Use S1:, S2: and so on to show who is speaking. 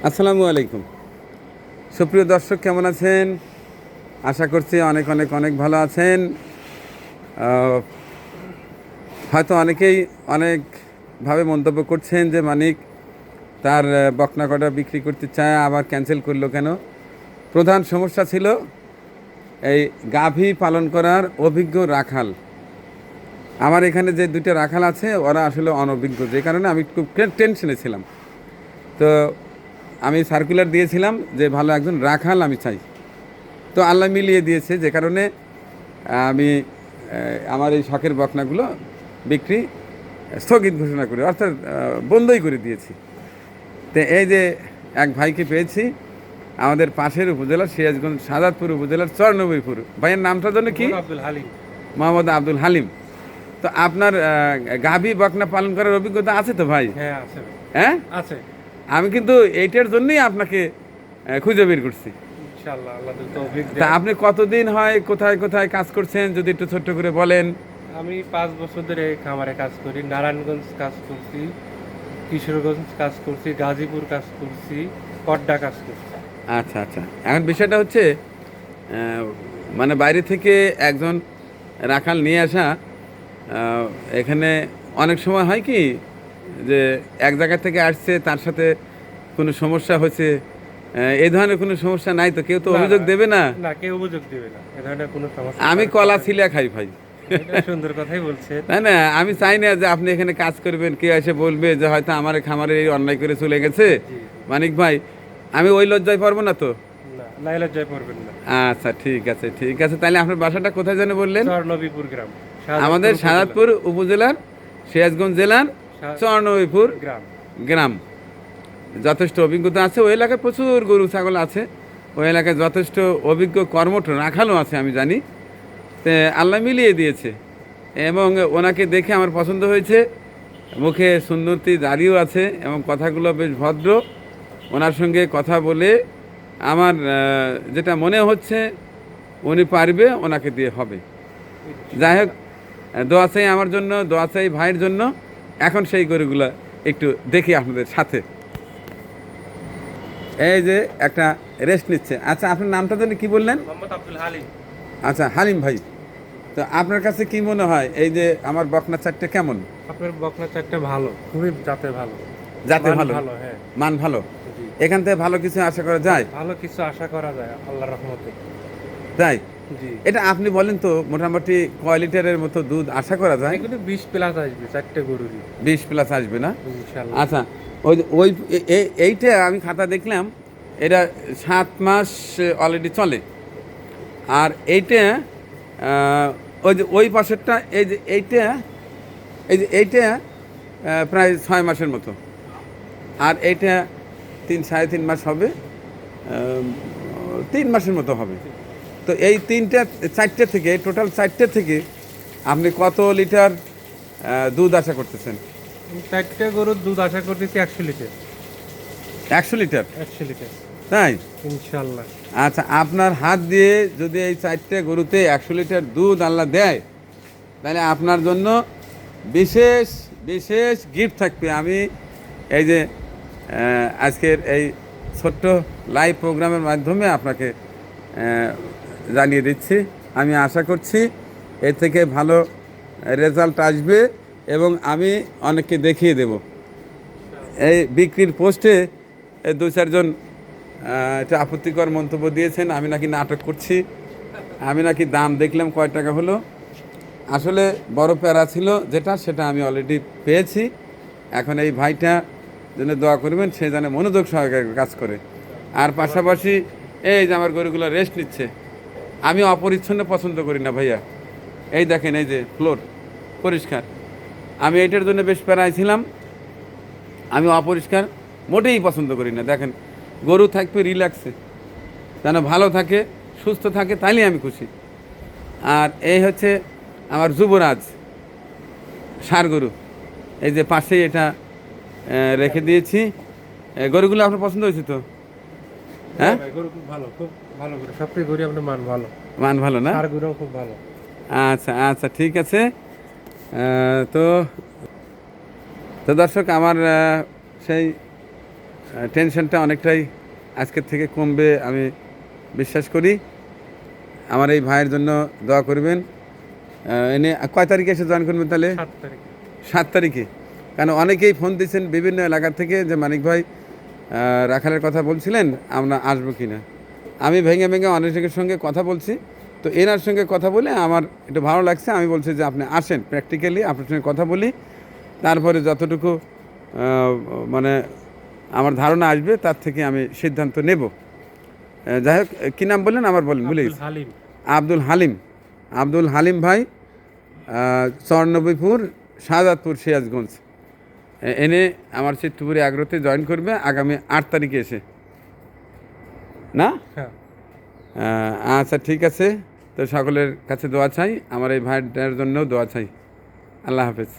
S1: আসসালামু আলাইকুম। সুপ্রিয় দর্শক, কেমন আছেন? আশা করছি অনেক অনেক অনেক ভালো আছেন। হয়তো অনেকেই অনেকভাবে মন্তব্য করছেন যে মানিক তার বকনা কটা বিক্রি করতে চায়, আবার ক্যান্সেল করলো কেন? প্রধান সমস্যা ছিল এই গাভী পালন করার অভিজ্ঞ রাখাল। আমার এখানে যে দুইটা রাখাল আছে ওরা আসলে অনভিজ্ঞ, যে কারণে আমি খুব টেনশনে ছিলাম। তো আমি সার্কুলার দিয়েছিলাম যে ভালো একজন রাখাল আমি চাই। তো আল্লাহ মিলিয়ে দিয়েছে, যে কারণে আমি আমার এই শখের বকনাগুলো বিক্রি স্থগিত ঘোষণা করি, অর্থাৎ বন্ধই করে দিয়েছি। তো এই যে এক ভাইকে পেয়েছি আমাদের পাশের উপজেলার সিরাজগঞ্জ সাজাদপুর উপজেলার চরনবীপুর। ভাইয়ের নামটা জন্য কি?
S2: আব্দুল হালিম।
S1: মোহাম্মদ আব্দুল হালিম। তো আপনার গাভী বকনা পালন করার অভিজ্ঞতা আছে তো ভাই?
S2: হ্যাঁ আছে।
S1: হ্যাঁ
S2: আছে।
S1: আমি কিন্তু এইটার জন্যই আপনাকে খুঁজে বের করছি।
S2: ইনশাআল্লাহ আল্লাহ তৌফিক
S1: তা
S2: দেন।
S1: আপনি কতদিন হয় কোথায় কোথায় কাজ করছেন যদি একটু ছোট্ট করে বলেন।
S2: আমি 5 বছর ধরে খামারে কাজ করি। নারায়ণগঞ্জ কাজ করছি, কিশোরগঞ্জ কাজ করছি, গাজীপুর কাজ করছি, কড্ডা কাজ করছি।
S1: আচ্ছা আচ্ছা, এখন বিষয়টা হচ্ছে মানে বাইরে থেকে একজন রাখাল নিয়ে আসা, এখানে অনেক সময় হয় কি যে এক জায়গা থেকে আসছে, তার সাথে কোনো সমস্যা হয়েছে, এই ধরনের কোনো সমস্যা নাই তো? কেউ তো
S2: না,
S1: অভিযোগ দেবে না?
S2: না কেউ অভিযোগ দেবে না, এ ধরনের কোনো সমস্যা।
S1: আমি কলা ছিলা খাই ভাই।
S2: এটা সুন্দর কথাই বলছেন।
S1: তাই না? আমি চাই না যে আপনি এখানে কাজ করবেন, কেউ এসে বলবে যে হয়তো আমার খামারে এই অন্যায় করে চলে গেছে।
S2: জি।
S1: মানিক ভাই, আমি ওই লজ্জায় পারবো না তো।
S2: না লাইলজ্জায় পড়বেন না।
S1: আচ্ছা ঠিক আছে ঠিক আছে, তাহলে আপনার বাসাটা কোথায় যেন বললেন?
S2: চরনবীপুর গ্রাম।
S1: আমাদের সাজাদপুর উপজেলার সিরাজগঞ্জ জেলার চরনবীপুর
S2: গ্রাম।
S1: গ্রাম। যথেষ্ট অভিজ্ঞতা আছে, ওই এলাকায় প্রচুর গরু ছাগল আছে, ওই এলাকায় যথেষ্ট অভিজ্ঞ কর্মঠ রাখালও আছে আমি জানি। তো আল্লাহ মিলিয়ে দিয়েছে এবং ওনাকে দেখে আমার পছন্দ হয়েছে। মুখে সুন্দরী দাড়িও আছে এবং কথাগুলো বেশ ভদ্র। ওনার সঙ্গে কথা বলে আমার যেটা মনে হচ্ছে উনি পারবে, ওনাকে দিয়ে হবে। যাই হোক, দোয়া চাই আমার জন্য, দোয়া চাই ভাইয়ের জন্য। এখন সেই গরুগুলো একটু দেখি আপনাদের সাথে। এই যে একটা রেস্ট নিচ্ছে। আচ্ছা, আপনার নামটা জানি কি বললেন?
S2: মোহাম্মদ আব্দুল হালিম।
S1: আচ্ছা, হালিম ভাই। তো আপনার কাছে কি মনে হয় এই যে আমার বকনা চারটে কেমন?
S2: আপনার বকনা চারটা ভালো, খুবই জাতে ভালো।
S1: যাতে
S2: মান
S1: ভালো,
S2: ভালো, হ্যাঁ।
S1: মান ভালো।
S2: জি।
S1: এখান থেকে ভালো কিছু আশা করা যায়?
S2: ভালো কিছু আশা করা যায় আল্লাহর রহমতে।
S1: তাই?
S2: জি।
S1: এটা আপনি বলেন তো, মোটামুটি কয় লিটারের মতো দুধ আশা করা যায়?
S2: এগুলো 20 প্লাস আসবে চারটে গরুরই।
S1: 20 প্লাস আসবে না?
S2: ইনশাআল্লাহ।
S1: আচ্ছা, ওই ওই এইটা আমি খাতা দেখলাম, এটা 7 মাস অলরেডি চলে। আর এইটা ওই যে ওই পাশেরটা, এই যে এইটা, এই যে এইটা প্রায় 6 মাসের মতো। আর এইটা 3 সাড়ে 3 মাস হবে, 3 মাসের মতো হবে। তো এই চারটে থেকে, টোটাল চারটে থেকে আপনি কত লিটার দুধ আশা করতেছেন?
S2: চারটে গরুর দুধ আশা করতেছি 100 লিটার।
S1: 100 লিটার?
S2: 100 লিটার
S1: তাই?
S2: ইনশাআল্লাহ।
S1: আচ্ছা, আপনার হাত দিয়ে যদি এই চারটে গরুতে 100 লিটার দুধ আল্লাহ দেয়, তাহলে আপনার জন্য বিশেষ বিশেষ গিফট থাকবে। আমি এই যে আজকের এই ছোট্ট লাইভ প্রোগ্রামের মাধ্যমে আপনাকে জানিয়ে দিচ্ছি। আমি আশা করছি এর থেকে ভালো রেজাল্ট আসবে এবং আমি অনেককে দেখিয়ে দেব। এই বিক্রির পোস্টে 2-4 জন এটা আপত্তিকর মন্তব্য দিয়েছেন, আমি নাকি নাটক করছি, আমি নাকি দাম দেখলাম কয় টাকা হলো। আসলে বড় প্যারা ছিল যেটা, সেটা আমি অলরেডি পেয়েছি। এখন এই ভাইটা যেন দোয়া করবেন, সে যেন মনোযোগ সহকারে কাজ করে। আর পাশাপাশি এই যে আমার গরুগুলো রেস্ট নিচ্ছে। আমি অপরিচ্ছন্ন পছন্দ করি না ভাইয়া। এই দেখেন, এই যে ফ্লোর পরিষ্কার। আমি এইটার জন্য বেশ প্যারায় ছিলাম। আমি অপরিষ্কার মোটেই পছন্দ করি না। দেখেন, গরু থাকবে রিল্যাক্সে, যেন ভালো থাকে, সুস্থ থাকে, তাইলেই আমি খুশি। আর এই হচ্ছে আমার যুবরাজ ষাঁড় গরু, এই যে পাশেই এটা রেখে দিয়েছি। গরুগুলো আপনার পছন্দ হয়েছে তো? হ্যাঁ,
S2: গরু খুব ভালো, খুব ভালো গরু। সবচেয়ে গরু আপনার মান ভালো।
S1: মান ভালো না?
S2: আর গরুও খুব ভালো।
S1: আচ্ছা আচ্ছা, ঠিক আছে। তো তো দর্শক, আমার সেই টেনশনটা অনেকটাই আজকের থেকে কমবে আমি বিশ্বাস করি। আমার এই ভাইয়ের জন্য দোয়া করবেন। এনে কয় তারিখে এসে জয়েন করবেন তাহলে?
S2: 7 তারিখ।
S1: 7 তারিখে। কারণ অনেকেই ফোন দিয়েছেন বিভিন্ন এলাকা থেকে যে মানিক ভাই রাখালের কথা বলছিলেন, আমরা আসবো কি না। আমি ভেঙে ভেঙে অনেকের সঙ্গে কথা বলছি, তো এনার সঙ্গে কথা বলে আমার একটু ভালো লাগছে। আমি বলছি যে আপনি আসেন, প্র্যাকটিক্যালি আপনার সঙ্গে কথা বলি, তারপরে যতটুকু মানে আমার ধারণা আসবে তার থেকে আমি সিদ্ধান্ত নেব। যাই হোক, কী নাম বললেন আমার বলেন, ভুলে
S2: আব্দুল
S1: গেছি।
S2: হালিম।
S1: আব্দুল হালিম। আব্দুল হালিম ভাই, 94 শাহজাদপুর সিরাজগঞ্জ। এনে আমার চিত্তপুরে আগ্রহতে জয়েন করবে আগামী 8 তারিখে এসে, না?
S2: হ্যাঁ।
S1: আচ্ছা ঠিক আছে, তো সকলের কাছে দোয়া চাই, আমার এই ভাইটার জন্যও দোয়া চাই। আল্লাহ হাফেজ।